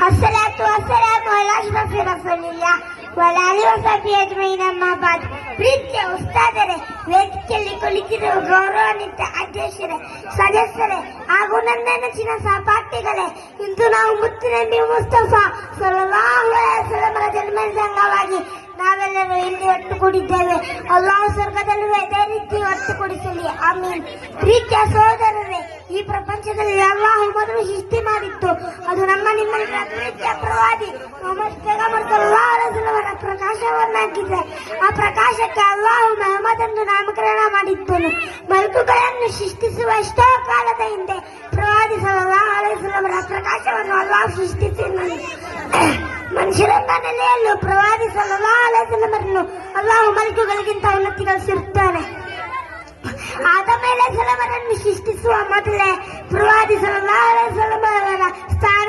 الصلاة والسلام على أشرف رسول الله وعلى آله وصحبه أجمعين أما بعد. ಪ್ರೀತಿಯ ಉಸ್ತಾದರೆ, ವೇದಿಕೆಯಲ್ಲಿ ಕುಳಿತಿರುವ ಗೌರವಾನ್ವಿತ ಅಧ್ಯಕ್ಷರೇ, ಸದಸ್ಯರೇ ಹಾಗೂ ನನ್ನ ನೆಚ್ಚಿನ ಸಹಪಾಠಿಗಳೇ, ಇಂದು ನಾವು ಮುತ್ತಿನ ನಬಿ ಮುಸ್ತಫಾ ಸಲ್ಲಲ್ಲಾಹು ಅಲೈಹಿ ವಸಲ್ಲಮರ ಜನ್ಮದಿನದ ಅಂಗವಾಗಿ ನಾವೆಲ್ಲರೂ ಇಲ್ಲಿ ಒಟ್ಟುಗೂಡಿದ್ದೇವೆ. ಅಲ್ಲಾಹ್ ಸ್ವರ್ಗದಲ್ಲೂ ಇದೇ ರೀತಿ ಒಟ್ಟುಗೂಡಿಸಲಿ, ಆಮೀನ್. ಪ್ರೀತಿಯ ಸಹೋದರರೇ, ಈ ಪ್ರಪಂಚದಲ್ಲಿ ಅಲ್ಲಾಹ್ ಮೊದಲು ಸೃಷ್ಟಿ ಮಾಡಿತ್ತು, ಅದು ನಮ್ಮ ನಿಮ್ಮೆಲ್ಲರ ಪ್ರೀತಿಯ ಪ್ರವಾದಿ ಮೊಹಮ್ಮದ್ ಪೈಗಂಬರ್ ಸಲ್ಲಲ್ಲಾಹು ಅಲೈಹಿ ವಸಲ್ಲಮರ ಪ್ರಕಾಶವನ್ನಾಗಿದೆ. ಆ ಪ್ರಕಾಶಕ್ಕೆ ಅಲ್ಲಾಹ್ ಮಹಮ್ಮದ್ ಎಂದು ನಾಮಕರಣ ಮಾಡಿದ್ದನು. ಬಲ್ಬುಗಳನ್ನು ಸೃಷ್ಟಿಸುವ ಎಷ್ಟೋ ಕಾಲದ ಹಿಂದೆ ಪ್ರವಾದಿ ಸಲ್ಲಲ್ಲಾಹು ಅಲೈಹಿ ವಸಲ್ಲಮರ ಪ್ರಕಾಶವನ್ನು ಅಲ್ಲಾಹ್ ಸೃಷ್ಟಿಸಿದನು. ಮನುಷ್ಯರನ್ನ ನೆಲೆಯಲ್ಲೂ ಪ್ರವಾದಿ ಸಲ್ಲಲ್ಲಾಹು ಅಲೈಹಿ ವಸಲ್ಲಮರನ್ನು ಅಲ್ಲಾಹ್ ಮಲಕುಗಳಿಗಿಂತ ಉನ್ನತಿಗೊಳಿಸಿರುತ್ತಾನೆ. ಆದಮೇಲೆ ಸಲಮರನ್ನು ಸೃಷ್ಟಿಸುವ ಮೊದಲೇ ಪ್ರವಾದಿ ಸಲ್ಲಲ್ಲಾಹು ಅಲೈಹಿ ವಸಲ್ಲಮರ ಸ್ಥಾನ